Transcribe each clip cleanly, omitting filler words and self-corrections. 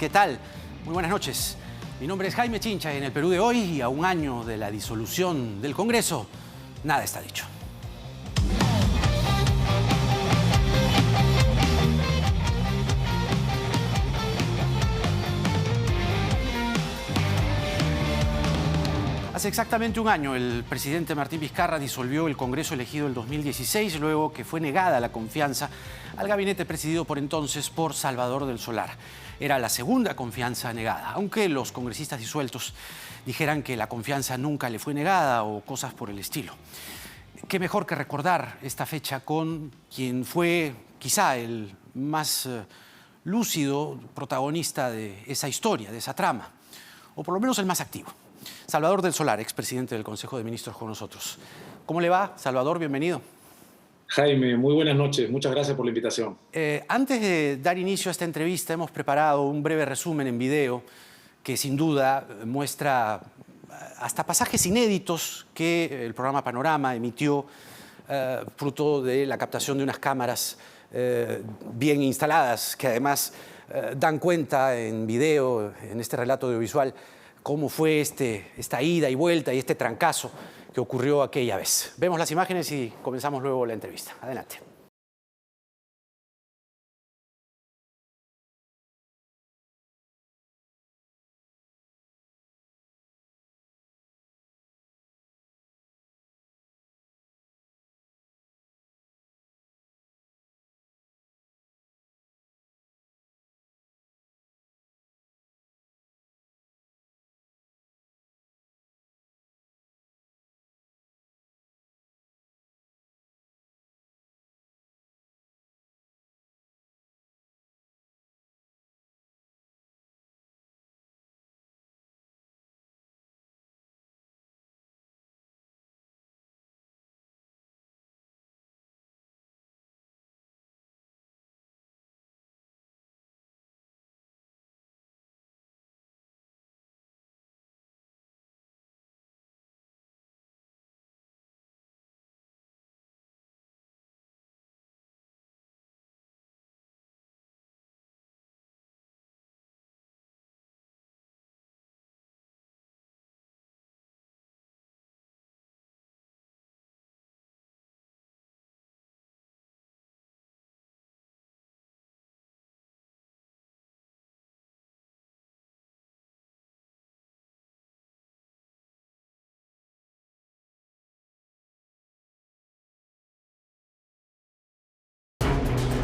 ¿Qué tal? Muy buenas noches. Mi nombre es Jaime Chincha y en el Perú de hoy, y a un año de la disolución del Congreso, nada está dicho. Hace exactamente un año, el presidente Martín Vizcarra disolvió el Congreso elegido en 2016, luego que fue negada la confianza al gabinete presidido por entonces por Salvador del Solar. Era la segunda confianza negada, aunque los congresistas disueltos dijeran que la confianza nunca le fue negada o cosas por el estilo. Qué mejor que recordar esta fecha con quien fue quizá el más lúcido protagonista de esa historia, de esa trama, o por lo menos el más activo. Salvador del Solar, expresidente del Consejo de Ministros, con nosotros. ¿Cómo le va, Salvador? Bienvenido. Jaime, muy buenas noches. Muchas gracias por la invitación. Antes de dar inicio a esta entrevista, hemos preparado un breve resumen en video que sin duda muestra hasta pasajes inéditos que el programa Panorama emitió fruto de la captación de unas cámaras bien instaladas, que además dan cuenta en video, en este relato audiovisual, cómo fue esta ida y vuelta y este trancazo que ocurrió aquella vez. Vemos las imágenes y comenzamos luego la entrevista. Adelante.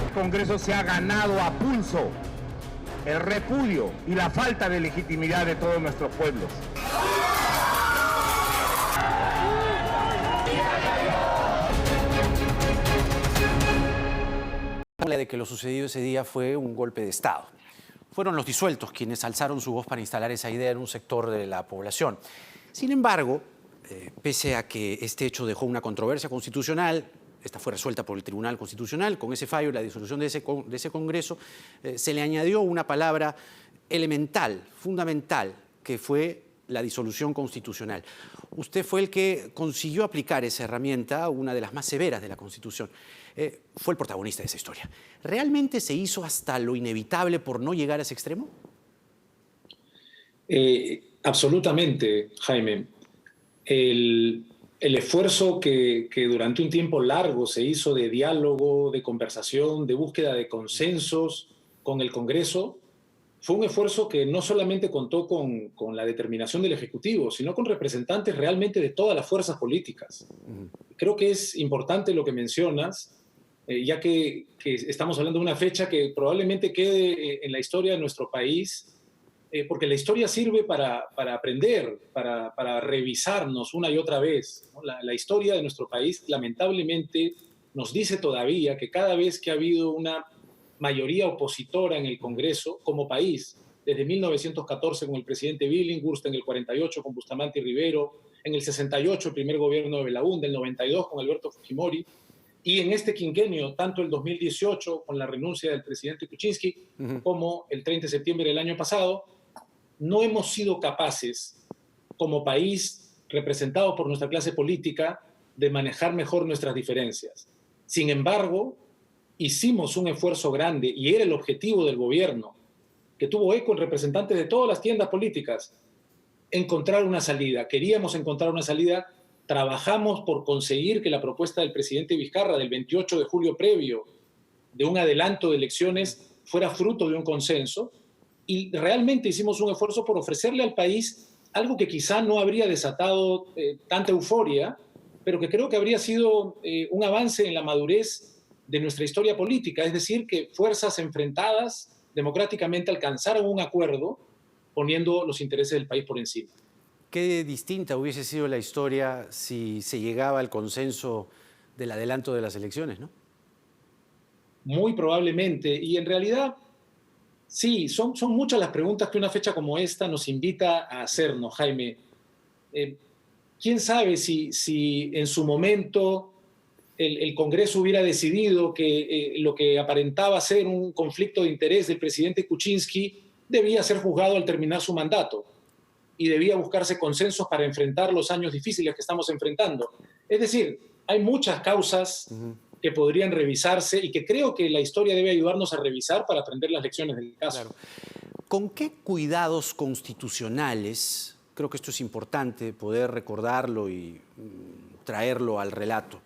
El Congreso se ha ganado a pulso el repudio y la falta de legitimidad de todos nuestros pueblos. De que lo sucedido ese día fue un golpe de Estado. Fueron los disueltos quienes alzaron su voz para instalar esa idea en un sector de la población. Sin embargo, pese a que este hecho dejó una controversia constitucional, esta fue resuelta por el Tribunal Constitucional, con ese fallo, la disolución de ese Congreso, se le añadió una palabra elemental, fundamental, que fue la disolución constitucional. Usted fue el que consiguió aplicar esa herramienta, una de las más severas de la Constitución. Fue el protagonista de esa historia. ¿Realmente se hizo hasta lo inevitable por no llegar a ese extremo? Absolutamente, Jaime. El esfuerzo que durante un tiempo largo se hizo de diálogo, de conversación, de búsqueda de consensos con el Congreso, fue un esfuerzo que no solamente contó con la determinación del Ejecutivo, sino con representantes realmente de todas las fuerzas políticas. Creo que es importante lo que mencionas, ya que estamos hablando de una fecha que probablemente quede en la historia de nuestro país, porque la historia sirve para aprender, para revisarnos una y otra vez, ¿no? La historia de nuestro país lamentablemente nos dice todavía que cada vez que ha habido una mayoría opositora en el Congreso, como país, desde 1914 con el presidente Billinghurst, en el 48 con Bustamante y Rivero, en el 68 el primer gobierno de Belaúnde, el 92 con Alberto Fujimori, y en este quinquenio, tanto el 2018 con la renuncia del presidente Kuczynski, como el 30 de septiembre del año pasado, no hemos sido capaces, como país representado por nuestra clase política, de manejar mejor nuestras diferencias. Sin embargo, hicimos un esfuerzo grande, y era el objetivo del gobierno, que tuvo eco en representantes de todas las tiendas políticas, encontrar una salida. Queríamos encontrar una salida, trabajamos por conseguir que la propuesta del presidente Vizcarra del 28 de julio previo de un adelanto de elecciones fuera fruto de un consenso, y realmente hicimos un esfuerzo por ofrecerle al país algo que quizá no habría desatado tanta euforia, pero que creo que habría sido un avance en la madurez de nuestra historia política, es decir, que fuerzas enfrentadas democráticamente alcanzaron un acuerdo poniendo los intereses del país por encima. Qué distinta hubiese sido la historia si se llegaba al consenso del adelanto de las elecciones, ¿no? Muy probablemente, y en realidad, sí, son muchas las preguntas que una fecha como esta nos invita a hacernos, Jaime. ¿Quién sabe si en su momento el Congreso hubiera decidido que lo que aparentaba ser un conflicto de interés del presidente Kuczynski debía ser juzgado al terminar su mandato y debía buscarse consensos para enfrentar los años difíciles que estamos enfrentando? Es decir, hay muchas causas que podrían revisarse y que creo que la historia debe ayudarnos a revisar para aprender las lecciones del caso. Claro. ¿Con qué cuidados constitucionales, creo que esto es importante poder recordarlo y traerlo al relato,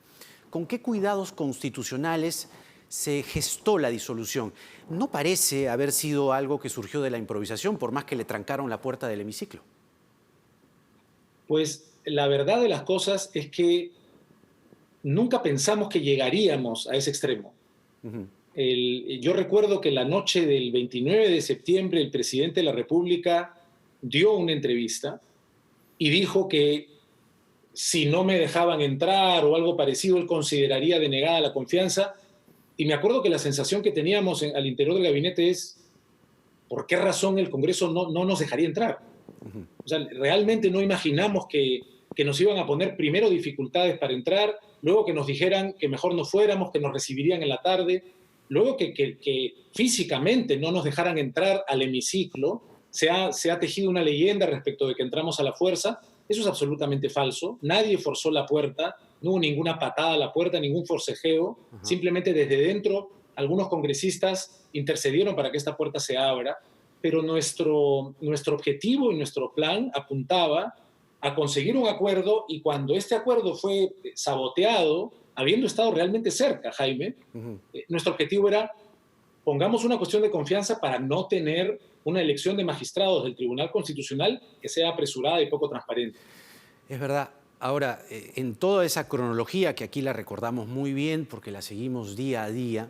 con qué cuidados constitucionales se gestó la disolución? No parece haber sido algo que surgió de la improvisación, por más que le trancaron la puerta del hemiciclo. Pues la verdad de las cosas es que nunca pensamos que llegaríamos a ese extremo. Yo recuerdo que la noche del 29 de septiembre el presidente de la República dio una entrevista y dijo que si no me dejaban entrar o algo parecido, él consideraría denegada la confianza. Y me acuerdo que la sensación que teníamos al interior del gabinete es, ¿por qué razón el Congreso no nos dejaría entrar? O sea, realmente no imaginamos que nos iban a poner primero dificultades para entrar, luego que nos dijeran que mejor no fuéramos, que nos recibirían en la tarde, luego que físicamente no nos dejaran entrar al hemiciclo. Se ha tejido una leyenda respecto de que entramos a la fuerza. Eso es absolutamente falso. Nadie forzó la puerta, no hubo ninguna patada a la puerta, ningún forcejeo. Simplemente desde dentro algunos congresistas intercedieron para que esta puerta se abra, pero nuestro objetivo y nuestro plan apuntaba a conseguir un acuerdo, y cuando este acuerdo fue saboteado, habiendo estado realmente cerca, Jaime, nuestro objetivo era: pongamos una cuestión de confianza para no tener una elección de magistrados del Tribunal Constitucional que sea apresurada y poco transparente. Es verdad. Ahora, en toda esa cronología, que aquí la recordamos muy bien porque la seguimos día a día,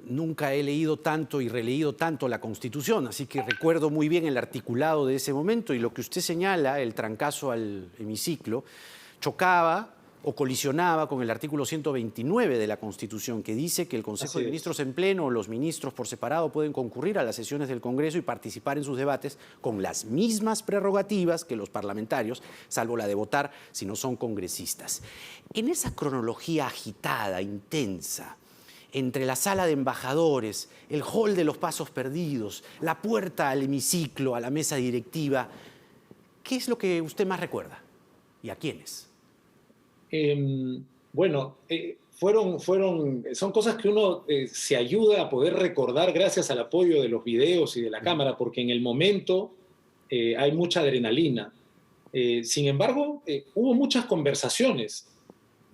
nunca he leído tanto y releído tanto la Constitución, así que recuerdo muy bien el articulado de ese momento, y lo que usted señala, el trancazo al hemiciclo, chocaba o colisionaba con el artículo 129 de la Constitución, que dice que el Consejo de Ministros en pleno o los ministros por separado pueden concurrir a las sesiones del Congreso y participar en sus debates con las mismas prerrogativas que los parlamentarios, salvo la de votar si no son congresistas. En esa cronología agitada, intensa, entre la sala de embajadores, el hall de los pasos perdidos, la puerta al hemiciclo, a la mesa directiva, ¿qué es lo que usted más recuerda? ¿Y a quiénes? Son cosas que uno se ayuda a poder recordar gracias al apoyo de los videos y de la cámara, porque en el momento hay mucha adrenalina. Sin embargo, hubo muchas conversaciones.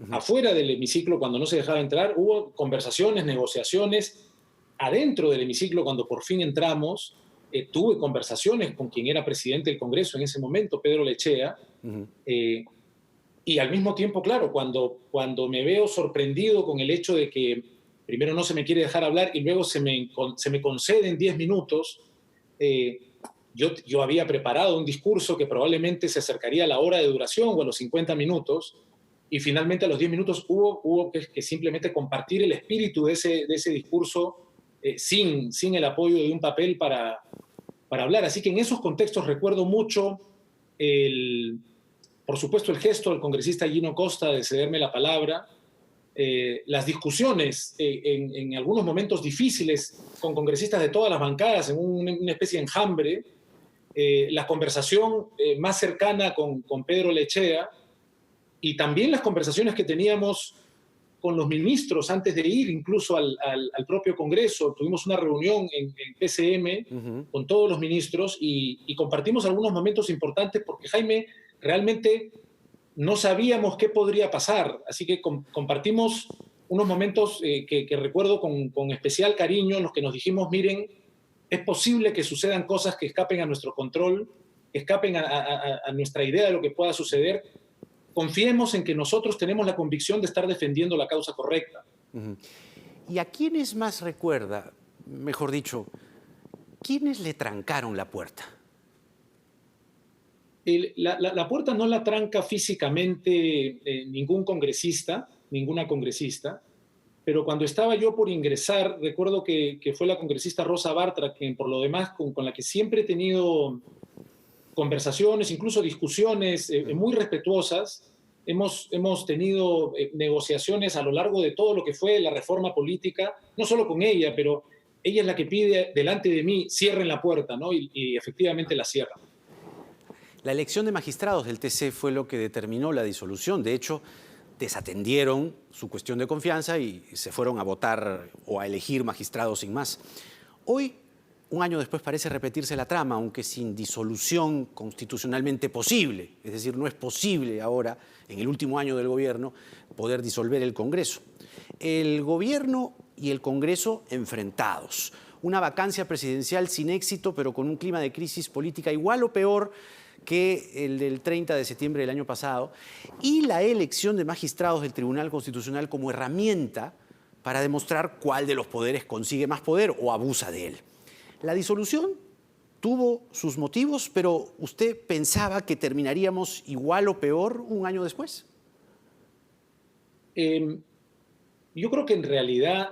Afuera del hemiciclo, cuando no se dejaba entrar, hubo conversaciones, negociaciones. Adentro del hemiciclo, cuando por fin entramos, tuve conversaciones con quien era presidente del Congreso en ese momento, Pedro Lechea. Y al mismo tiempo, claro, cuando me veo sorprendido con el hecho de que primero no se me quiere dejar hablar y luego se me conceden 10 minutos, yo había preparado un discurso que probablemente se acercaría a la hora de duración o a los 50 minutos, y finalmente a los 10 minutos hubo que simplemente compartir el espíritu de ese discurso sin el apoyo de un papel para hablar. Así que en esos contextos recuerdo mucho, por supuesto, el gesto del congresista Gino Costa de cederme la palabra, las discusiones en algunos momentos difíciles con congresistas de todas las bancadas en una especie de enjambre, la conversación más cercana con Pedro Lechea, y también las conversaciones que teníamos con los ministros antes de ir incluso al propio Congreso. Tuvimos una reunión en PCM con todos los ministros y compartimos algunos momentos importantes porque, Jaime, realmente no sabíamos qué podría pasar. Así que compartimos unos momentos que recuerdo con especial cariño, en los que nos dijimos, miren, es posible que sucedan cosas que escapen a nuestro control, que escapen a nuestra idea de lo que pueda suceder. Confiemos en que nosotros tenemos la convicción de estar defendiendo la causa correcta. ¿Y a quiénes más recuerda, mejor dicho, quiénes le trancaron la puerta? La puerta no la tranca físicamente ningún congresista, ninguna congresista, pero cuando estaba yo por ingresar, recuerdo que fue la congresista Rosa Bartra, que por lo demás con la que siempre he tenido conversaciones, incluso discusiones muy respetuosas. Hemos tenido negociaciones a lo largo de todo lo que fue la reforma política, no solo con ella, pero ella es la que pide delante de mí, cierren la puerta, ¿no? Y efectivamente la cierran. La elección de magistrados del TC fue lo que determinó la disolución. De hecho, desatendieron su cuestión de confianza y se fueron a votar o a elegir magistrados sin más. Hoy, un año después, parece repetirse la trama, aunque sin disolución constitucionalmente posible. Es decir, no es posible ahora, en el último año del gobierno, poder disolver el Congreso. El gobierno y el Congreso enfrentados. Una vacancia presidencial sin éxito, pero con un clima de crisis política igual o peor que el del 30 de septiembre del año pasado, y la elección de magistrados del Tribunal Constitucional como herramienta para demostrar cuál de los poderes consigue más poder o abusa de él. La disolución tuvo sus motivos, pero ¿usted pensaba que terminaríamos igual o peor un año después? Yo creo que en realidad,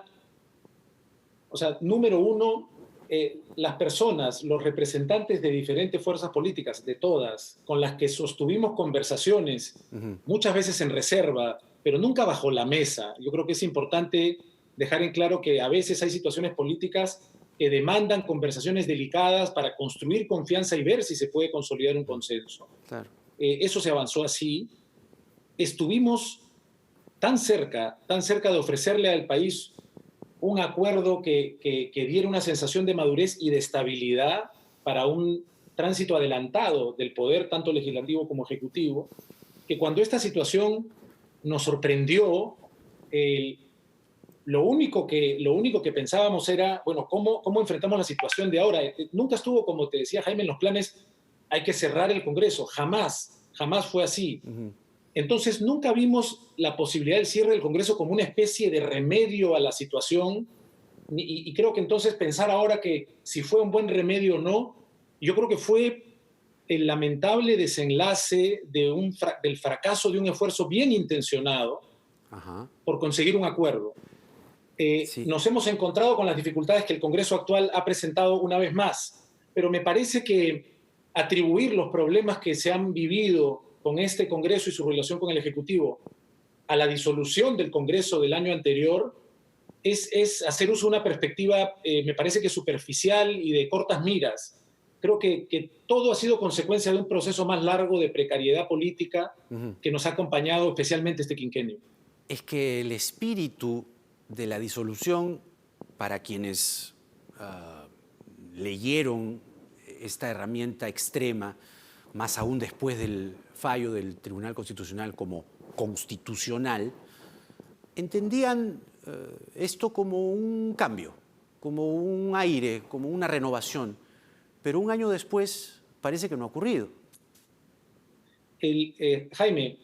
o sea, número uno, las personas, los representantes de diferentes fuerzas políticas, de todas, con las que sostuvimos conversaciones, muchas veces en reserva, pero nunca bajo la mesa. Yo creo que es importante dejar en claro que a veces hay situaciones políticas que demandan conversaciones delicadas para construir confianza y ver si se puede consolidar un consenso. Claro. Eso se avanzó así. Estuvimos tan cerca de ofrecerle al país un acuerdo que diera una sensación de madurez y de estabilidad para un tránsito adelantado del poder, tanto legislativo como ejecutivo, que cuando esta situación nos sorprendió, lo único que pensábamos era, bueno, ¿cómo enfrentamos la situación de ahora? Nunca estuvo, como te decía Jaime, en los planes, hay que cerrar el Congreso. Jamás fue así. Entonces, nunca vimos la posibilidad del cierre del Congreso como una especie de remedio a la situación. Y creo que entonces pensar ahora que si fue un buen remedio o no, yo creo que fue el lamentable desenlace del fracaso de un esfuerzo bien intencionado por conseguir un acuerdo. Sí. Nos hemos encontrado con las dificultades que el Congreso actual ha presentado una vez más, pero me parece que atribuir los problemas que se han vivido con este Congreso y su relación con el Ejecutivo a la disolución del Congreso del año anterior es hacer uso de una perspectiva, me parece que superficial y de cortas miras. Creo que todo ha sido consecuencia de un proceso más largo de precariedad política que nos ha acompañado especialmente este quinquenio. Es que el espíritu de la disolución, para quienes leyeron esta herramienta extrema, más aún después del fallo del Tribunal Constitucional como constitucional, entendían esto como un cambio, como un aire, como una renovación. Pero un año después parece que no ha ocurrido. Jaime,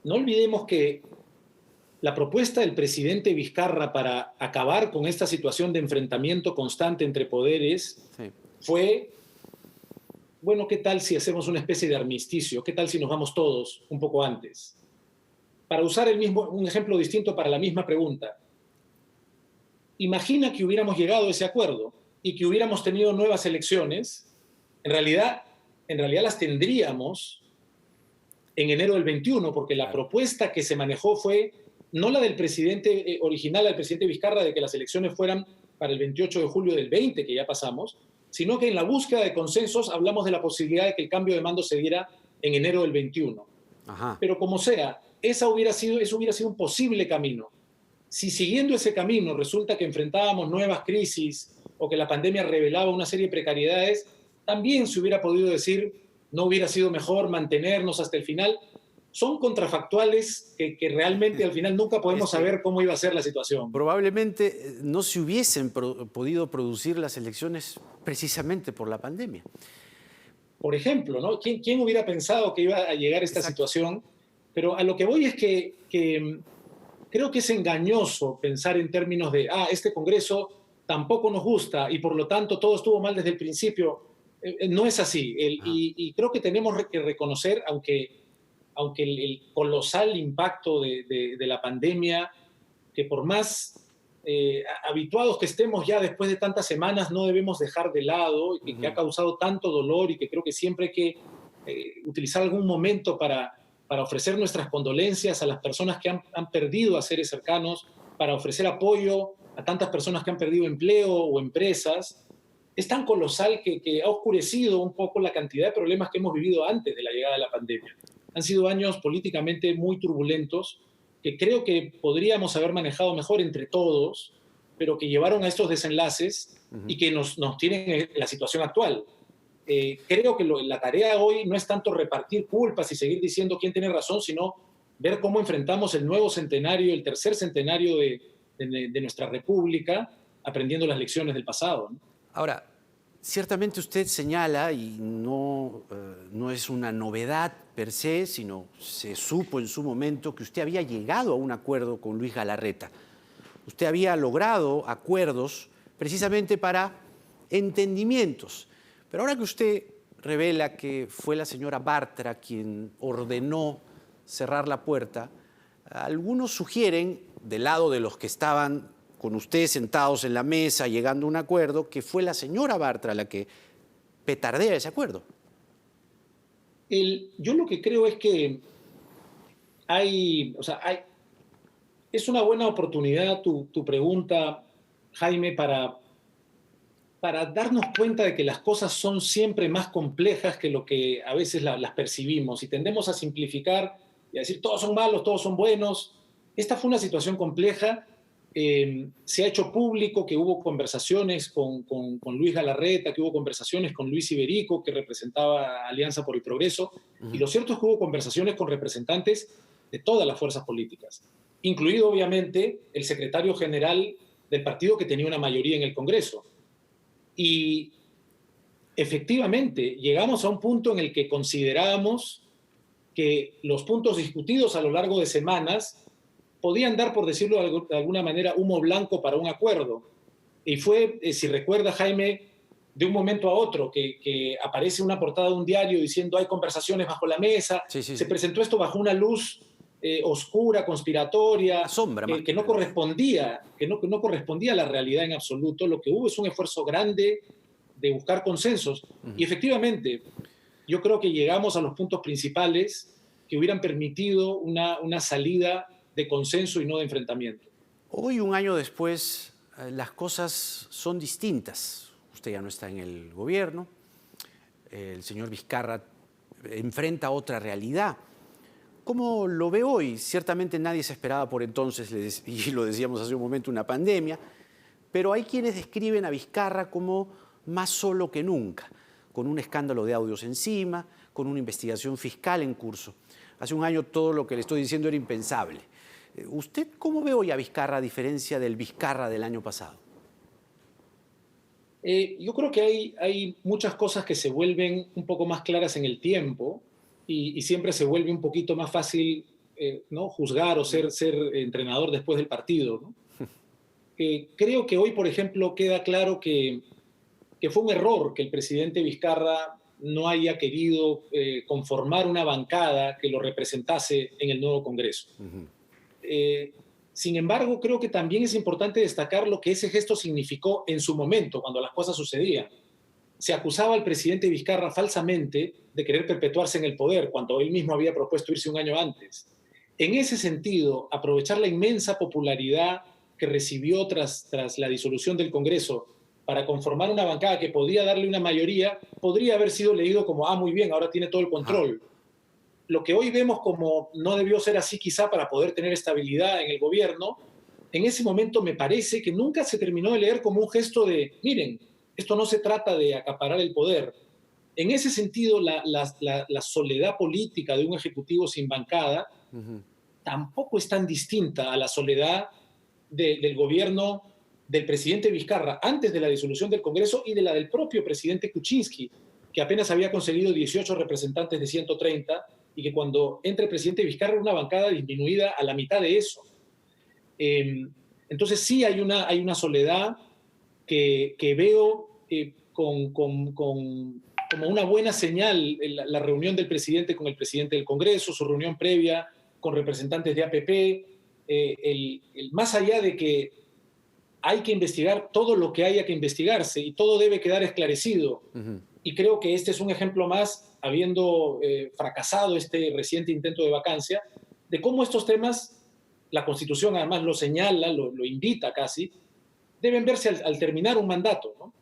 no olvidemos que la propuesta del presidente Vizcarra para acabar con esta situación de enfrentamiento constante entre poderes fue, bueno, ¿qué tal si hacemos una especie de armisticio? ¿Qué tal si nos vamos todos un poco antes? Para usar un ejemplo distinto para la misma pregunta. Imagina que hubiéramos llegado a ese acuerdo y que hubiéramos tenido nuevas elecciones. En realidad las tendríamos en enero del 21, porque la propuesta que se manejó fue no la del presidente original, del presidente Vizcarra, de que las elecciones fueran para el 28 de julio del 20, que ya pasamos, sino que en la búsqueda de consensos hablamos de la posibilidad de que el cambio de mando se diera en enero del 21. Pero como sea, eso hubiera sido un posible camino. Si siguiendo ese camino resulta que enfrentábamos nuevas crisis o que la pandemia revelaba una serie de precariedades, también se hubiera podido decir, no hubiera sido mejor mantenernos hasta el final. Son contrafactuales que realmente al final nunca podemos saber cómo iba a ser la situación. Probablemente no se hubiesen podido producir las elecciones precisamente por la pandemia. Por ejemplo, ¿no? ¿Quién hubiera pensado que iba a llegar esta situación? Pero a lo que voy es que creo que es engañoso pensar en términos de, este Congreso tampoco nos gusta y por lo tanto todo estuvo mal desde el principio. No es así. Y creo que tenemos que reconocer, aunque el colosal impacto de la pandemia, que por más habituados que estemos ya después de tantas semanas, no debemos dejar de lado, y que ha causado tanto dolor y que creo que siempre hay que utilizar algún momento para ofrecer nuestras condolencias a las personas que han perdido a seres cercanos, para ofrecer apoyo a tantas personas que han perdido empleo o empresas. Es tan colosal que ha oscurecido un poco la cantidad de problemas que hemos vivido antes de la llegada de la pandemia. Han sido años políticamente muy turbulentos que creo que podríamos haber manejado mejor entre todos, pero que llevaron a estos desenlaces y que nos tienen en la situación actual. Creo que la tarea hoy no es tanto repartir culpas y seguir diciendo quién tiene razón, sino ver cómo enfrentamos el nuevo centenario, el tercer centenario de nuestra república, aprendiendo las lecciones del pasado, ¿no? Ahora, ciertamente usted señala, y no es una novedad per se, sino se supo en su momento que usted había llegado a un acuerdo con Luis Galarreta. Usted había logrado acuerdos precisamente para entendimientos. Pero ahora que usted revela que fue la señora Bartra quien ordenó cerrar la puerta, algunos sugieren, del lado de los que estaban con usted sentados en la mesa, llegando a un acuerdo, que fue la señora Bartra la que petardea ese acuerdo. Yo lo que creo es que es una buena oportunidad tu pregunta, Jaime, para darnos cuenta de que las cosas son siempre más complejas que lo que a veces las percibimos, y tendemos a simplificar y a decir todos son malos, todos son buenos. Esta fue una situación compleja. Se ha hecho público que hubo conversaciones con Luis Galarreta, que hubo conversaciones con Luis Iberico, que representaba Alianza por el Progreso, y lo cierto es que hubo conversaciones con representantes de todas las fuerzas políticas, incluido obviamente el secretario general del partido que tenía una mayoría en el Congreso. Y efectivamente llegamos a un punto en el que considerábamos que los puntos discutidos a lo largo de semanas podían dar, por decirlo de alguna manera, humo blanco para un acuerdo. Y fue, si recuerda, Jaime, de un momento a otro, que aparece una portada de un diario diciendo hay conversaciones bajo la mesa. Se presentó esto bajo una luz oscura, conspiratoria, sombra, que no correspondía a la realidad en absoluto. Lo que hubo es un esfuerzo grande de buscar consensos. Y efectivamente, yo creo que llegamos a los puntos principales que hubieran permitido una salida de consenso y no de enfrentamiento. Hoy, un año después, las cosas son distintas. Usted ya no está en el gobierno, el señor Vizcarra enfrenta otra realidad. ¿Cómo lo ve hoy? Ciertamente nadie se esperaba por entonces, y lo decíamos hace un momento, una pandemia, pero hay quienes describen a Vizcarra como más solo que nunca, con un escándalo de audios encima, con una investigación fiscal en curso. Hace un año todo lo que le estoy diciendo era impensable. ¿Usted cómo ve hoy a Vizcarra a diferencia del Vizcarra del año pasado? Yo creo que hay muchas cosas que se vuelven un poco más claras en el tiempo y siempre se vuelve un poquito más fácil ¿no? juzgar o ser entrenador después del partido, ¿no? Creo que hoy, por ejemplo, queda claro que fue un error que el presidente Vizcarra no haya querido conformar una bancada que lo representase en el nuevo Congreso. Sin embargo, creo que también es importante destacar lo que ese gesto significó en su momento, cuando las cosas sucedían. Se acusaba al presidente Vizcarra falsamente de querer perpetuarse en el poder, cuando él mismo había propuesto irse un año antes. En ese sentido, aprovechar la inmensa popularidad que recibió tras la disolución del Congreso para conformar una bancada que podía darle una mayoría, podría haber sido leído como, muy bien, ahora tiene todo el control. lo que hoy vemos como no debió ser así quizá para poder tener estabilidad en el gobierno, en ese momento me parece que nunca se terminó de leer como un gesto de, miren, esto no se trata de acaparar el poder. En ese sentido, la soledad política de un ejecutivo sin bancada tampoco es tan distinta a la soledad del gobierno del presidente Vizcarra antes de la disolución del Congreso y de la del propio presidente Kuczynski, que apenas había conseguido 18 representantes de 130 y que cuando entra el presidente Vizcarra era una bancada disminuida a la mitad de eso. Entonces sí hay una soledad que veo como una buena señal la reunión del presidente con el presidente del Congreso, su reunión previa con representantes de APP, más allá de que hay que investigar todo lo que haya que investigarse y todo debe quedar esclarecido. Y creo que este es un ejemplo más, habiendo fracasado este reciente intento de vacancia, de cómo estos temas, la Constitución además lo señala, lo invita casi, deben verse al terminar un mandato, ¿no?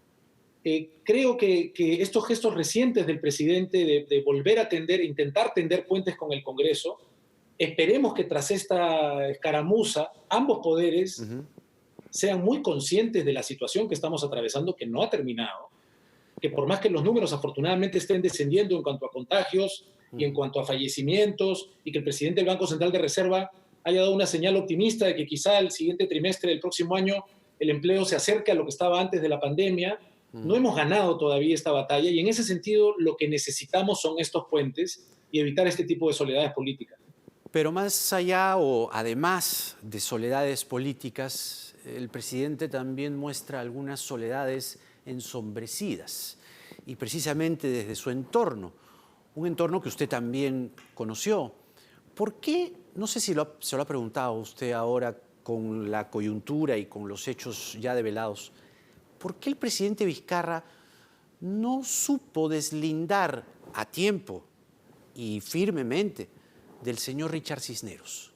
Creo que estos gestos recientes del presidente de volver a intentar tender puentes con el Congreso, esperemos que tras esta escaramuza ambos poderes sean muy conscientes de la situación que estamos atravesando, que no ha terminado, que por más que los números afortunadamente estén descendiendo en cuanto a contagios y en cuanto a fallecimientos, y que el presidente del Banco Central de Reserva haya dado una señal optimista de que quizá el siguiente trimestre del próximo año el empleo se acerque a lo que estaba antes de la pandemia, no hemos ganado todavía esta batalla, y en ese sentido lo que necesitamos son estos puentes y evitar este tipo de soledades políticas. Pero más allá o además de soledades políticas, el presidente también muestra algunas soledades ensombrecidas, y precisamente desde su entorno, un entorno que usted también conoció. ¿Por qué? No sé si se lo ha preguntado usted ahora con la coyuntura y con los hechos ya develados. ¿Por qué el presidente Vizcarra no supo deslindar a tiempo y firmemente del señor Richard Cisneros?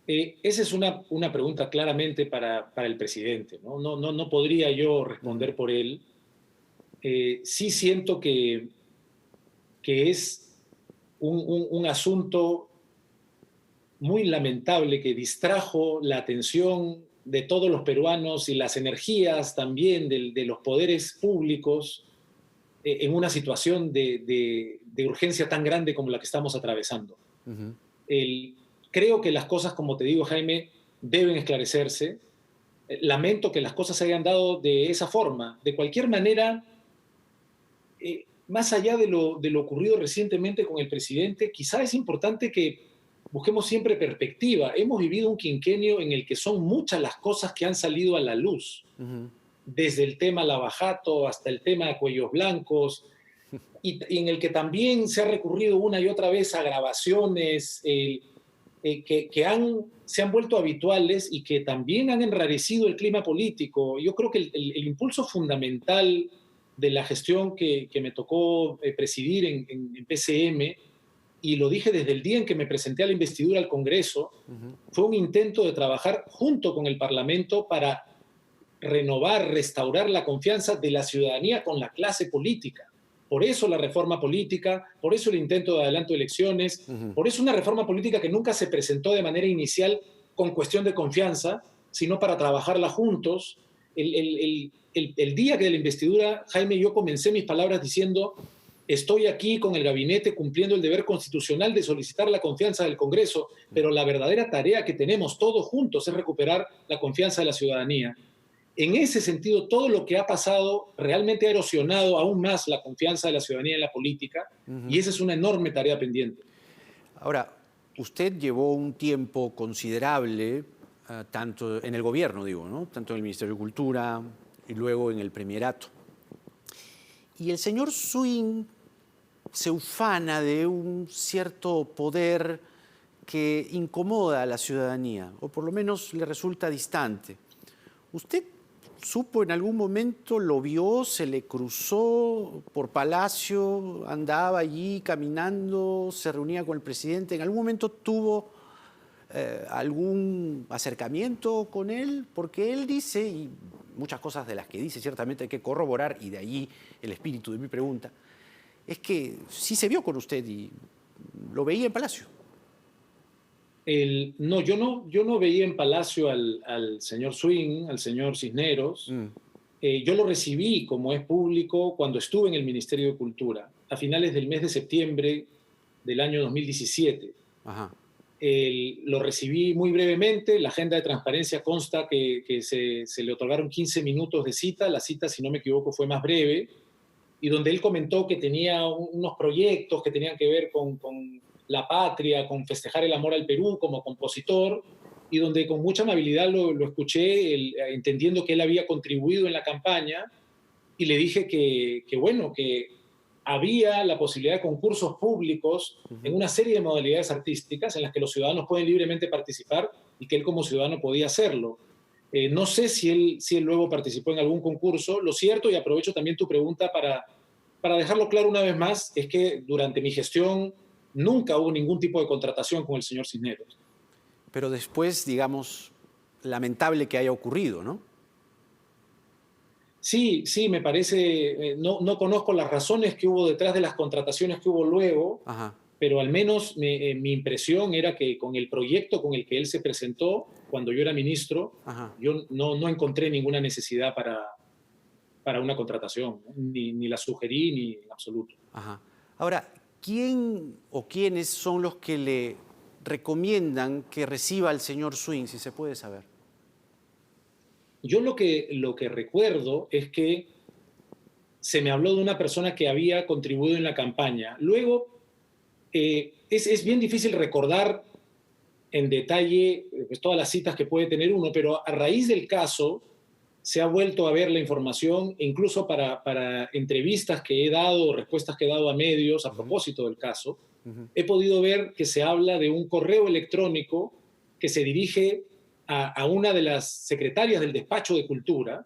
Esa es una pregunta claramente para el presidente, ¿no? No podría yo responder por él. Sí siento que es un asunto muy lamentable que distrajo la atención de todos los peruanos y las energías también de los poderes públicos en una situación de urgencia tan grande como la que estamos atravesando. Creo que las cosas, como te digo, Jaime, deben esclarecerse. Lamento que las cosas se hayan dado de esa forma. De cualquier manera, más allá de lo ocurrido recientemente con el presidente, quizá es importante que busquemos siempre perspectiva. Hemos vivido un quinquenio en el que son muchas las cosas que han salido a la luz. Desde el tema Lavajato hasta el tema de Cuellos Blancos, y en el que también se ha recurrido una y otra vez a grabaciones que se han vuelto habituales y que también han enrarecido el clima político. Yo creo que el impulso fundamental de la gestión que me tocó presidir en PCM, y lo dije desde el día en que me presenté a la investidura al Congreso, fue un intento de trabajar junto con el Parlamento para renovar, restaurar la confianza de la ciudadanía con la clase política. Por eso la reforma política, por eso el intento de adelanto de elecciones, por eso una reforma política que nunca se presentó de manera inicial con cuestión de confianza, sino para trabajarla juntos. El día que de la investidura, Jaime, yo comencé mis palabras diciendo: estoy aquí con el gabinete cumpliendo el deber constitucional de solicitar la confianza del Congreso, pero la verdadera tarea que tenemos todos juntos es recuperar la confianza de la ciudadanía. En ese sentido, todo lo que ha pasado realmente ha erosionado aún más la confianza de la ciudadanía en la política, y esa es una enorme tarea pendiente. Ahora, usted llevó un tiempo considerable, tanto en el gobierno, digo, ¿no? Tanto en el Ministerio de Cultura y luego en el Premierato. Y el señor Swing se ufana de un cierto poder que incomoda a la ciudadanía, o por lo menos le resulta distante. ¿Usted supo en algún momento, lo vio, se le cruzó por Palacio, andaba allí caminando, se reunía con el presidente? ¿En algún momento tuvo algún acercamiento con él? Porque él dice, y muchas cosas de las que dice ciertamente hay que corroborar, y de allí el espíritu de mi pregunta, es que sí se vio con usted y lo veía en Palacio. No, yo no veía en Palacio al señor Swing, al señor Cisneros. Yo lo recibí, como es público, cuando estuve en el Ministerio de Cultura, a finales del mes de septiembre del año 2017. Ajá. Lo recibí muy brevemente. La agenda de transparencia consta que se le otorgaron 15 minutos de cita. La cita, si no me equivoco, fue más breve, y donde él comentó que tenía unos proyectos que tenían que ver con la patria, con festejar el amor al Perú como compositor, y donde con mucha amabilidad lo escuché, entendiendo que él había contribuido en la campaña, y le dije bueno, que había la posibilidad de concursos públicos en una serie de modalidades artísticas en las que los ciudadanos pueden libremente participar y que él como ciudadano podía hacerlo. No sé si él luego participó en algún concurso. Lo cierto, y aprovecho también tu pregunta para dejarlo claro una vez más, es que durante mi gestión nunca hubo ningún tipo de contratación con el señor Cisneros. Pero después, digamos, lamentable que haya ocurrido, ¿no? Sí, me parece, no conozco las razones que hubo detrás de las contrataciones que hubo luego. Ajá. Pero al menos mi impresión era que con el proyecto con el que él se presentó cuando yo era ministro, ajá, yo no encontré ninguna necesidad para una contratación, ¿no? Ni la sugerí ni en absoluto. Ajá. Ahora, ¿quién o quiénes son los que le recomiendan que reciba al señor Swing, si se puede saber? Yo lo que recuerdo es que se me habló de una persona que había contribuido en la campaña. Luego, es bien difícil recordar en detalle pues, todas las citas que puede tener uno, pero a raíz del caso se ha vuelto a ver la información, incluso para entrevistas que he dado, respuestas que he dado a medios a propósito del caso. He podido ver que se habla de un correo electrónico que se dirige a una de las secretarias del despacho de Cultura,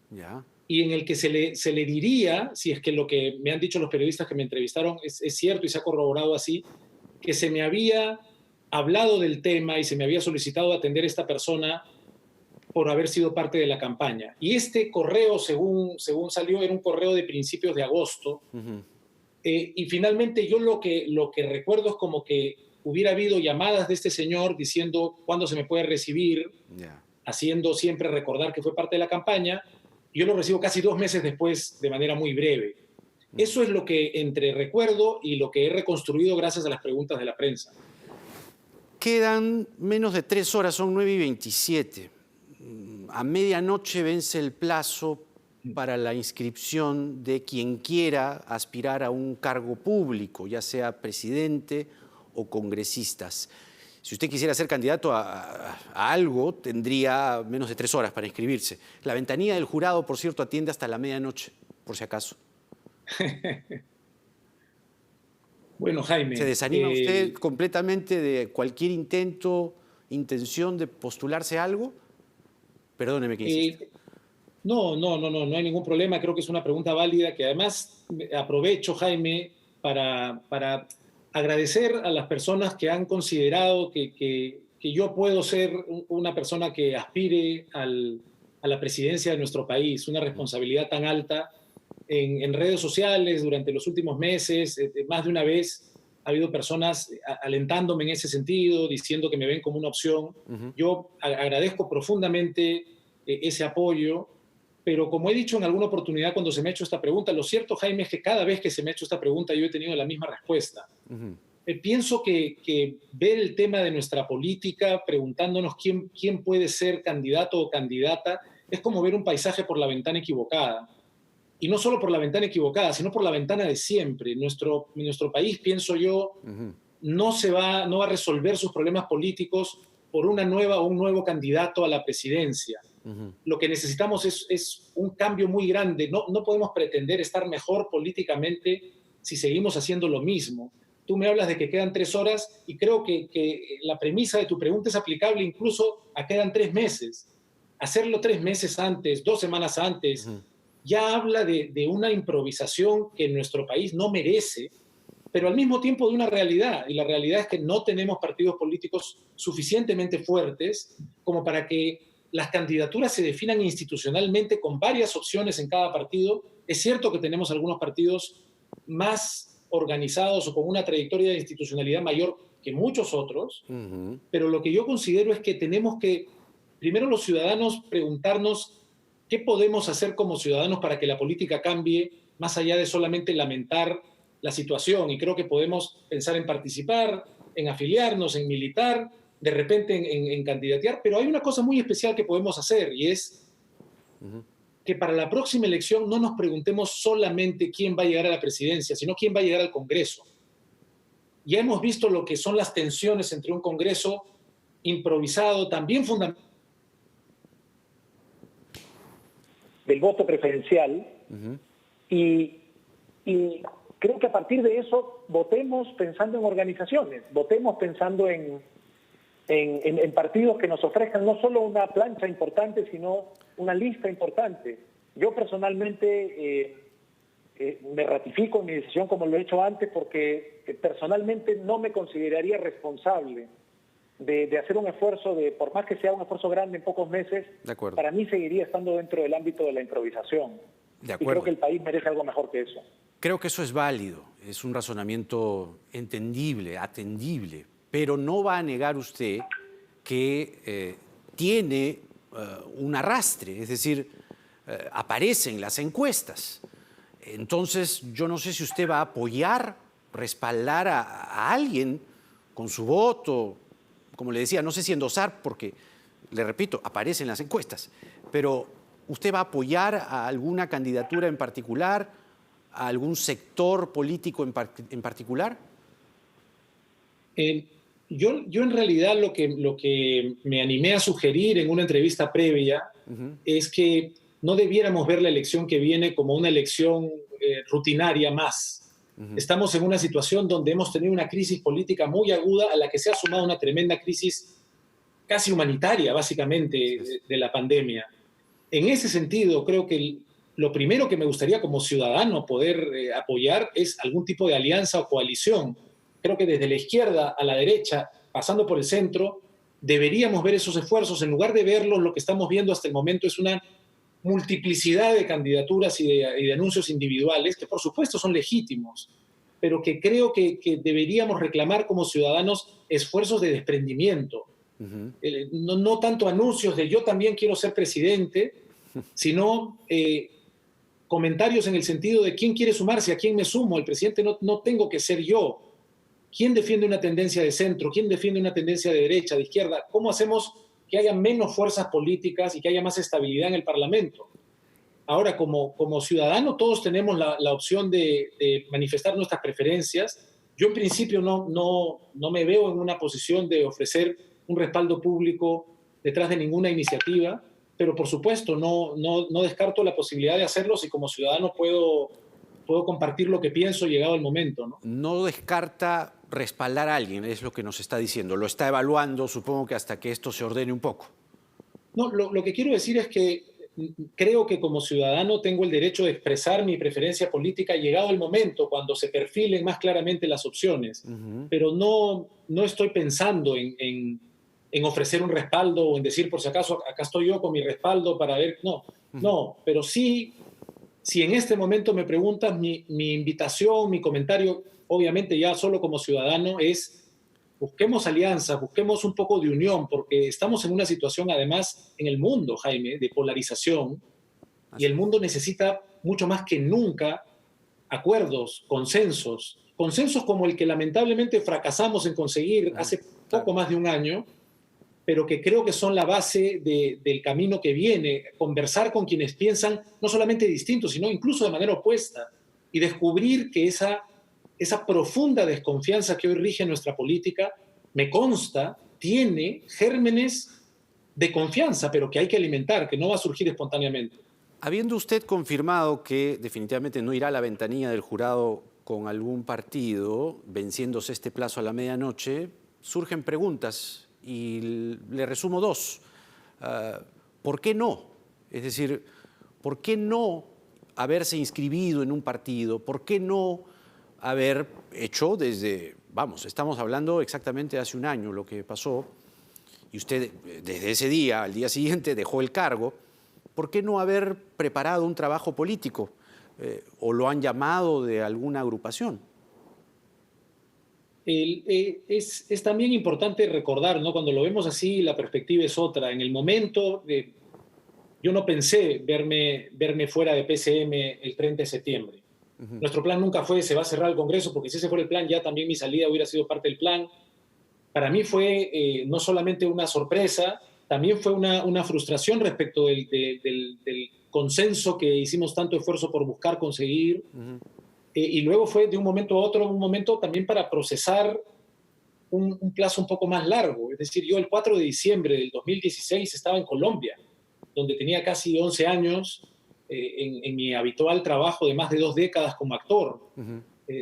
ya, y en el que se le diría, si es que lo que me han dicho los periodistas que me entrevistaron es cierto y se ha corroborado así, que se me había hablado del tema y se me había solicitado atender a esta persona por haber sido parte de la campaña. Y este correo, según salió, era un correo de principios de agosto. Y finalmente yo lo que recuerdo es como que hubiera habido llamadas de este señor diciendo cuándo se me puede recibir, haciendo siempre recordar que fue parte de la campaña. Yo lo recibo casi 2 meses después, de manera muy breve. Eso es lo que entre recuerdo y lo que he reconstruido gracias a las preguntas de la prensa. Quedan menos de 3 horas, son 9:27. A medianoche vence el plazo para la inscripción de quien quiera aspirar a un cargo público, ya sea presidente o congresistas. Si usted quisiera ser candidato a algo, tendría menos de 3 horas para inscribirse. La ventanilla del jurado, por cierto, atiende hasta la medianoche, por si acaso. Bueno, Jaime... ¿Se desanima usted completamente de cualquier intención de postularse a algo? Perdóneme que insista. No hay ningún problema. Creo que es una pregunta válida que además aprovecho, Jaime, para agradecer a las personas que han considerado que yo puedo ser una persona que aspire a la presidencia de nuestro país, una responsabilidad tan alta. En redes sociales durante los últimos meses, más de una vez ha habido personas alentándome en ese sentido, diciendo que me ven como una opción. Yo agradezco profundamente ese apoyo, pero como he dicho en alguna oportunidad cuando se me ha hecho esta pregunta, lo cierto, Jaime, es que cada vez que se me ha hecho esta pregunta yo he tenido la misma respuesta. Pienso que ver el tema de nuestra política, preguntándonos quién puede ser candidato o candidata, es como ver un paisaje por la ventana equivocada. Y no solo por la ventana equivocada, sino por la ventana de siempre. Nuestro país, pienso yo, no va a resolver sus problemas políticos por una nueva o un nuevo candidato a la presidencia. Lo que necesitamos es un cambio muy grande. No podemos pretender estar mejor políticamente si seguimos haciendo lo mismo. Tú me hablas de que quedan 3 horas y creo que la premisa de tu pregunta es aplicable incluso a quedan 3 meses. Hacerlo 3 meses antes, 2 semanas antes, ya habla de una improvisación que nuestro país no merece, pero al mismo tiempo de una realidad. Y la realidad es que no tenemos partidos políticos suficientemente fuertes como para que las candidaturas se definan institucionalmente con varias opciones en cada partido. Es cierto que tenemos algunos partidos más organizados o con una trayectoria de institucionalidad mayor que muchos otros, pero lo que yo considero es que tenemos que, primero los ciudadanos, preguntarnos qué podemos hacer como ciudadanos para que la política cambie, más allá de solamente lamentar la situación. Y creo que podemos pensar en participar, en afiliarnos, en militar, de repente en candidatear, pero hay una cosa muy especial que podemos hacer y es que para la próxima elección no nos preguntemos solamente quién va a llegar a la presidencia, sino quién va a llegar al Congreso. Ya hemos visto lo que son las tensiones entre un Congreso improvisado, también fundamental. Del voto preferencial y creo que a partir de eso votemos pensando en organizaciones, votemos pensando en partidos que nos ofrezcan no solo una plancha importante, sino una lista importante. Yo personalmente me ratifico en mi decisión como lo he hecho antes porque personalmente no me consideraría responsable de hacer un esfuerzo, por más que sea un esfuerzo grande en pocos meses, para mí seguiría estando dentro del ámbito de la improvisación. De y creo que el país merece algo mejor que eso. Creo que eso es válido, es un razonamiento entendible, atendible, pero no va a negar usted que tiene un arrastre, es decir, aparece en las encuestas. Entonces, yo no sé si usted va a apoyar, respaldar a alguien con su voto, como le decía, no sé si endosar, porque, le repito, aparece en las encuestas, pero ¿usted va a apoyar a alguna candidatura en particular, a algún sector político en particular? Yo en realidad lo que me animé a sugerir en una entrevista previa es que no debiéramos ver la elección que viene como una elección rutinaria más. Estamos en una situación donde hemos tenido una crisis política muy aguda a la que se ha sumado una tremenda crisis casi humanitaria, básicamente, de la pandemia. En ese sentido, creo que lo primero que me gustaría como ciudadano poder apoyar es algún tipo de alianza o coalición. Creo que desde la izquierda a la derecha, pasando por el centro, deberíamos ver esos esfuerzos. En lugar de verlos, lo que estamos viendo hasta el momento es una multiplicidad de candidaturas y de anuncios individuales, que por supuesto son legítimos, pero que creo que deberíamos reclamar como ciudadanos esfuerzos de desprendimiento. No tanto anuncios de yo también quiero ser presidente, sino comentarios en el sentido de quién quiere sumarse, a quién me sumo. El presidente no tengo que ser yo. ¿Quién defiende una tendencia de centro? ¿Quién defiende una tendencia de derecha, de izquierda? ¿Cómo hacemos que haya menos fuerzas políticas y que haya más estabilidad en el Parlamento? Ahora, como ciudadano, todos tenemos la opción de manifestar nuestras preferencias. Yo, en principio, no me veo en una posición de ofrecer un respaldo público detrás de ninguna iniciativa, pero, por supuesto, no descarto la posibilidad de hacerlo si como ciudadano puedo compartir lo que pienso llegado el momento, ¿no? No descarta respaldar a alguien, es lo que nos está diciendo. Lo está evaluando, supongo que hasta que esto se ordene un poco. No, lo que quiero decir es que creo que como ciudadano tengo el derecho de expresar mi preferencia política llegado el momento, cuando se perfilen más claramente las opciones. Pero no estoy pensando en ofrecer un respaldo o en decir, por si acaso, acá estoy yo con mi respaldo para ver. No, pero sí, si en este momento me preguntas, mi invitación, mi comentario, obviamente ya solo como ciudadano, es busquemos alianzas, busquemos un poco de unión, porque estamos en una situación, además, en el mundo, Jaime, de polarización, y el mundo necesita mucho más que nunca acuerdos, consensos como el que lamentablemente fracasamos en conseguir hace poco más de un año, pero que creo que son la base del camino que viene, conversar con quienes piensan no solamente distinto, sino incluso de manera opuesta, y descubrir que esa profunda desconfianza que hoy rige nuestra política, me consta, tiene gérmenes de confianza, pero que hay que alimentar, que no va a surgir espontáneamente. Habiendo usted confirmado que definitivamente no irá a la ventanilla del jurado con algún partido, venciéndose este plazo a la medianoche, surgen preguntas y le resumo dos. ¿Por qué no? Es decir, ¿por qué no haberse inscribido en un partido? ¿Por qué no haber hecho estamos hablando exactamente hace un año lo que pasó, y usted desde ese día, al día siguiente, dejó el cargo? ¿Por qué no haber preparado un trabajo político? ¿O lo han llamado de alguna agrupación? Es también importante recordar, ¿no? Cuando lo vemos así, la perspectiva es otra. En el momento, yo no pensé verme fuera de PCM el 30 de septiembre. Nuestro plan nunca fue, se va a cerrar el Congreso, porque si ese fuera el plan, ya también mi salida hubiera sido parte del plan. Para mí fue no solamente una sorpresa, también fue una frustración respecto del consenso que hicimos tanto esfuerzo por buscar conseguir. Y luego fue de un momento a otro, un momento también para procesar un plazo un poco más largo. Es decir, yo el 4 de diciembre del 2016 estaba en Colombia, donde tenía casi 11 años en mi habitual trabajo de más de 2 décadas como actor.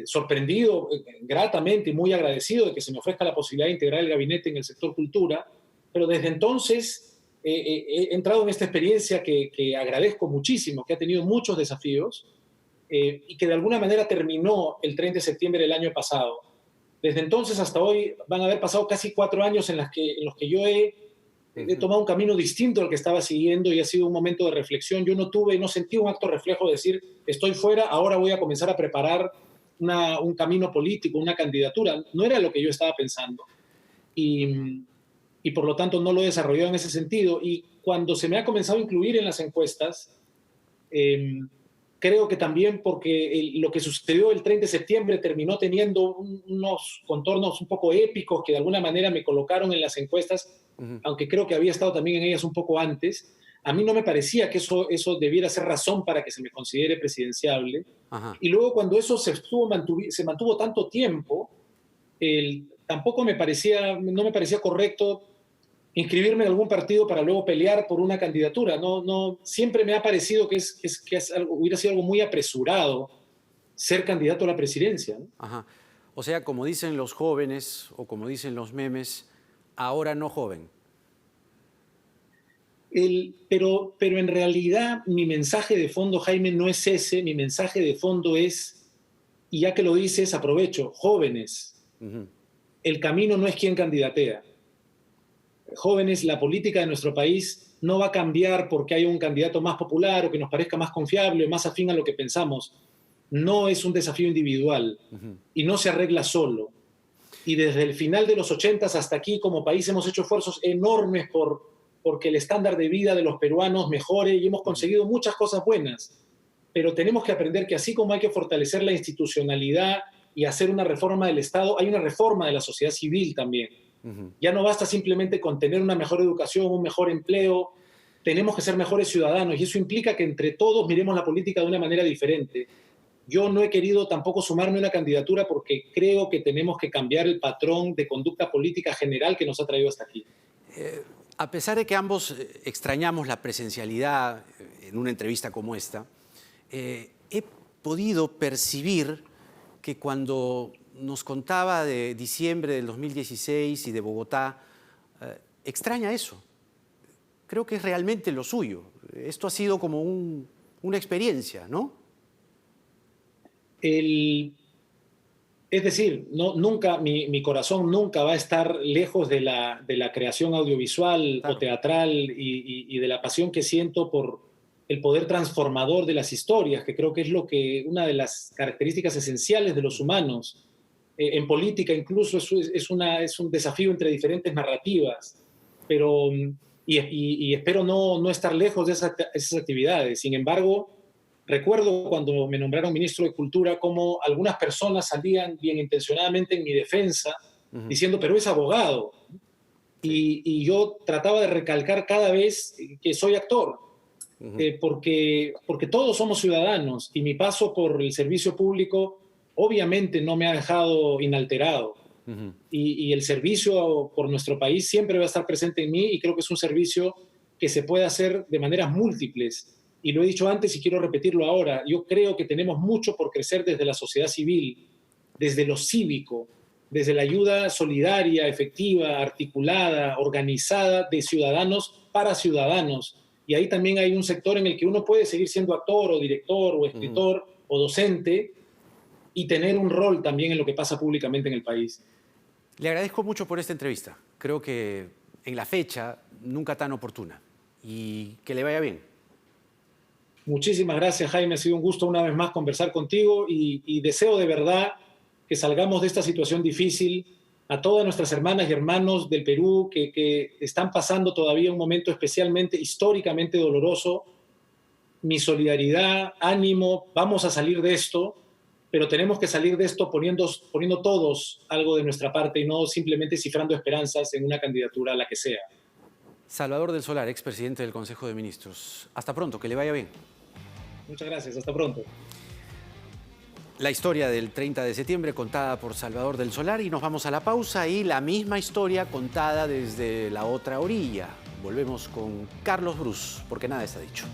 Sorprendido, gratamente y muy agradecido de que se me ofrezca la posibilidad de integrar el gabinete en el sector cultura, pero desde entonces he entrado en esta experiencia que agradezco muchísimo, que ha tenido muchos desafíos y que de alguna manera terminó el 30 de septiembre del año pasado. Desde entonces hasta hoy van a haber pasado casi 4 años en los que yo he tomado un camino distinto al que estaba siguiendo y ha sido un momento de reflexión. Yo no sentí un acto reflejo de decir, estoy fuera, ahora voy a comenzar a preparar un camino político, una candidatura. No era lo que yo estaba pensando. Y por lo tanto no lo he desarrollado en ese sentido. Y cuando se me ha comenzado a incluir en las encuestas, creo que también porque lo que sucedió el 30 de septiembre terminó teniendo unos contornos un poco épicos que de alguna manera me colocaron en las encuestas, aunque creo que había estado también en ellas un poco antes. A mí no me parecía que eso debiera ser razón para que se me considere presidenciable. Y luego cuando eso se mantuvo tanto tiempo, tampoco no me parecía correcto inscribirme en algún partido para luego pelear por una candidatura. No, siempre me ha parecido que hubiera sido algo muy apresurado ser candidato a la presidencia, ¿no? Ajá. O sea, como dicen los jóvenes o como dicen los memes, ahora no joven. Pero en realidad mi mensaje de fondo, Jaime, no es ese. Mi mensaje de fondo es, y ya que lo dices, aprovecho, jóvenes, el camino no es quien candidatea. Jóvenes, la política de nuestro país no va a cambiar porque haya un candidato más popular o que nos parezca más confiable o más afín a lo que pensamos. No es un desafío individual y no se arregla solo. Y desde el final de los 80s hasta aquí, como país, hemos hecho esfuerzos enormes porque el estándar de vida de los peruanos mejore y hemos conseguido muchas cosas buenas. Pero tenemos que aprender que así como hay que fortalecer la institucionalidad y hacer una reforma del Estado, hay una reforma de la sociedad civil también. Ya no basta simplemente con tener una mejor educación, un mejor empleo. Tenemos que ser mejores ciudadanos y eso implica que entre todos miremos la política de una manera diferente. Yo no he querido tampoco sumarme a una candidatura porque creo que tenemos que cambiar el patrón de conducta política general que nos ha traído hasta aquí. A pesar de que ambos extrañamos la presencialidad en una entrevista como esta, he podido percibir que cuando nos contaba de diciembre del 2016 y de Bogotá, extraña eso. Creo que es realmente lo suyo. Esto ha sido como una experiencia, ¿no? Es decir, nunca, mi corazón nunca va a estar lejos de la creación audiovisual o teatral y de la pasión que siento por el poder transformador de las historias, que creo que es una de las características esenciales de los humanos. En política incluso es un desafío entre diferentes narrativas, y espero no estar lejos de esas actividades. Sin embargo, recuerdo cuando me nombraron ministro de Cultura cómo algunas personas salían bien intencionadamente en mi defensa diciendo, pero es abogado. Y yo trataba de recalcar cada vez que soy actor, porque todos somos ciudadanos y mi paso por el servicio público obviamente no me ha dejado inalterado. Y el servicio por nuestro país siempre va a estar presente en mí y creo que es un servicio que se puede hacer de maneras múltiples. Y lo he dicho antes y quiero repetirlo ahora. Yo creo que tenemos mucho por crecer desde la sociedad civil, desde lo cívico, desde la ayuda solidaria, efectiva, articulada, organizada de ciudadanos para ciudadanos. Y ahí también hay un sector en el que uno puede seguir siendo actor o director o escritor o docente y tener un rol también en lo que pasa públicamente en el país. Le agradezco mucho por esta entrevista. Creo que en la fecha nunca tan oportuna. Y que le vaya bien. Muchísimas gracias, Jaime. Ha sido un gusto una vez más conversar contigo y deseo de verdad que salgamos de esta situación difícil, a todas nuestras hermanas y hermanos del Perú que están pasando todavía un momento especialmente, históricamente doloroso. Mi solidaridad, ánimo, vamos a salir de esto, pero tenemos que salir de esto poniendo todos algo de nuestra parte y no simplemente cifrando esperanzas en una candidatura a la que sea. Salvador del Solar, expresidente del Consejo de Ministros. Hasta pronto, que le vaya bien. Muchas gracias, hasta pronto. La historia del 30 de septiembre contada por Salvador del Solar y nos vamos a la pausa y la misma historia contada desde la otra orilla. Volvemos con Carlos Bruce, porque nada está dicho.